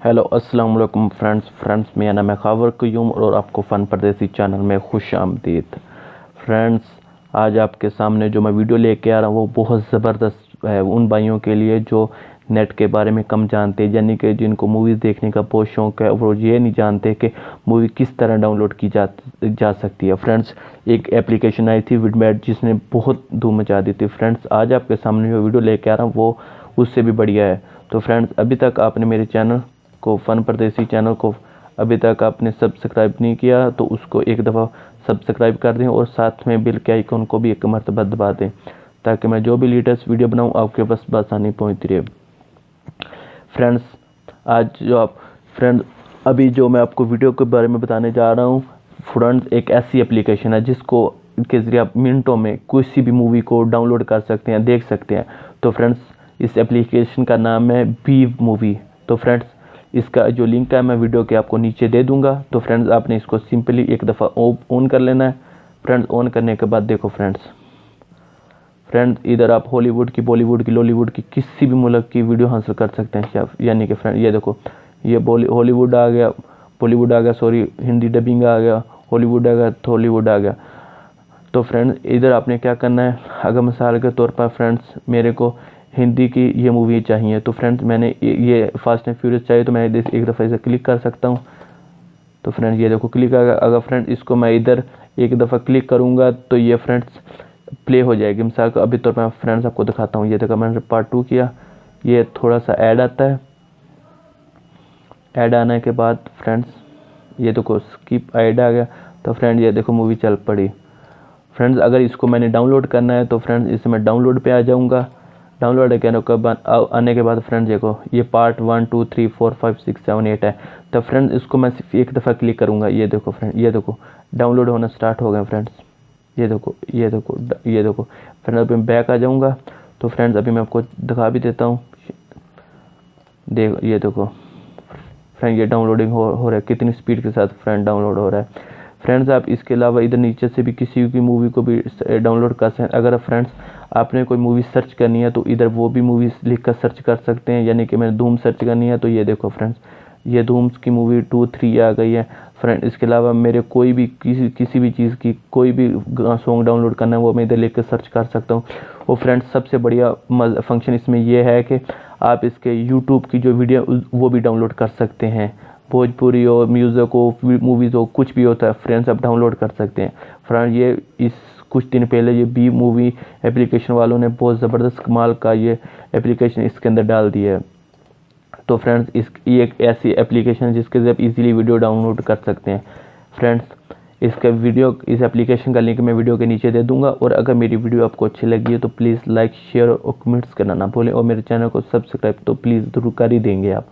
Hello अस्सलाम वालेकुम friends मेरा नाम है खावर क्यूम और आपको फ़न परदेसी चैनल में खुश आमदीद। फ्रेंड्स, आज आपके सामने जो मैं वीडियो लेके आ रहा हूँ वो बहुत ज़बरदस्त है उन भाइयों के लिए जो नेट के बारे में कम जानते, यानी कि जिनको मूवीज़ देखने का बहुत शौक़ है और वो ये नहीं जानते कि मूवी किस तरह डाउनलोड की जा सकती है। फ्रेंड्स, एक एप्लीकेशन आई थी विडमेट जिसने बहुत धूम मचा दी थी। फ्रेंड्स, आज आपके सामने जो वीडियो लेके आ रहा हूँ वो उससे भी बढ़िया है। तो फ्रेंड्स, अभी तक आपने मेरे चैनल को फ़न परदेसी चैनल को अभी तक आपने सब्सक्राइब नहीं किया तो उसको एक दफ़ा सब्सक्राइब कर दें और साथ में बिल के आइकन को भी एक मरतबा दबा दें ताकि मैं जो भी लेटेस्ट वीडियो बनाऊं आपके पास आसानी पहुंचती रहे। फ्रेंड्स, आज जो आप फ्रेंड्स अभी जो मैं आपको वीडियो के बारे में बताने जा रहा हूँ, फ्रेंड्स एक ऐसी एप्लीकेशन है जिसको के ज़रिए आप मिनटों में किसी भी मूवी को डाउनलोड कर सकते हैं, देख सकते हैं। तो फ्रेंड्स, इस एप्लीकेशन का नाम है बी मूवी। तो फ्रेंड्स, इसका जो लिंक है मैं वीडियो के आपको नीचे दे दूंगा। तो फ्रेंड्स, आपने इसको सिंपली एक दफ़ा ऑन कर लेना है। फ्रेंड्स, ऑन करने के बाद देखो फ्रेंड्स इधर आप हॉलीवुड की, बॉलीवुड की, लॉलीवुड की किसी भी मुल्क की वीडियो हासिल कर सकते हैं। यानी कि फ्रेंड ये देखो, ये हॉलीवुड आ गया, बॉलीवुड आ गया, सॉरी हिंदी डबिंग आ गया, हॉलीवुड आ गया, तो हॉलीवुड आ गया। तो फ्रेंड्स, इधर आपने क्या करना है, अगर मिसाल के तौर पर फ्रेंड्स मेरे को हिंदी की ये मूवी चाहिए तो फ्रेंड्स मैंने ये फास्ट एंड फ्यूरियस चाहिए तो मैं एक दफ़ा इसे क्लिक कर सकता हूँ। तो फ्रेंड्स ये देखो क्लिक आ गया। अगर फ्रेंड्स इसको मैं इधर एक दफ़ा क्लिक करूँगा तो ये फ्रेंड्स प्ले हो जाएगी। मिसाल को अभी तौर पर फ्रेंड्स आपको दिखाता हूँ। ये देखो मैंने पार्ट 2 किया, ये थोड़ा सा ऐड आता है। ऐड आने के बाद फ्रेंड्स ये देखो स्किप ऐड आ गया। तो फ्रेंड्स ये देखो मूवी चल पड़ी। फ्रेंड्स, अगर इसको मैंने डाउनलोड करना है तो फ्रेंड्स इसे मैं डाउनलोड पे आ जाऊँगा। डाउनलोड आने के बाद फ्रेंड्स देखो ये पार्ट 1 2 3 4 5 6 7 8 है। तो फ्रेंड्स इसको मैं सिर्फ एक दफ़ा क्लिक करूँगा। ये देखो फ्रेंड, ये देखो डाउनलोड होना स्टार्ट हो गया फ्रेंड्स। ये देखो फ्रेंड्स, अभी मैं बैक आ जाऊँगा। तो फ्रेंड्स अभी मैं आपको दिखा भी देता हूँ। ये देखो फ्रेंड, ये डाउनलोडिंग हो रहा है, कितनी स्पीड के साथ फ्रेंड डाउनलोड हो रहा है। फ्रेंड्स, आप इसके अलावा इधर नीचे से भी किसी की मूवी को भी डाउनलोड कर सकते हैं। अगर फ्रेंड्स आपने कोई मूवी सर्च करनी है तो इधर वो भी मूवी लिख कर सर्च कर सकते हैं। यानी कि मैंने धूम सर्च करनी है तो ये देखो फ्रेंड्स, ये धूम की मूवी 2 3 आ गई है। फ्रेंड, इसके अलावा मेरे कोई भी किसी भी चीज़ की कोई भी सॉन्ग डाउनलोड करना है वो मैं इधर लिख कर सर्च कर सकता हूँ। और फ्रेंड्स, सबसे बढ़िया फंक्शन इसमें यह है कि आप इसके यूट्यूब की जो वीडियो वो भी डाउनलोड कर सकते हैं। भोजपुरी हो, म्यूज़िक हो, मूवीज़ हो, कुछ भी होता है फ्रेंड्स आप डाउनलोड कर सकते हैं। फ्रेंड, ये इस कुछ दिन पहले ये बी मूवी एप्लीकेशन वालों ने बहुत ज़बरदस्त कमाल का ये एप्लीकेशन इसके अंदर डाल दिया है। तो फ्रेंड्स, ये एक ऐसी एप्लीकेशन है जिसके ज़रिए आप इजीली वीडियो डाउनलोड कर सकते हैं। फ्रेंड्स, इस एप्लीकेशन का लिंक मैं वीडियो के नीचे दे दूंगा। और अगर मेरी वीडियो आपको अच्छी लगी है तो प्लीज़ लाइक, शेयर और कमेंट्स करना ना भूलें और मेरे चैनल को सब्सक्राइब तो प्लीज़ ज़रूर कर ही देंगे आप।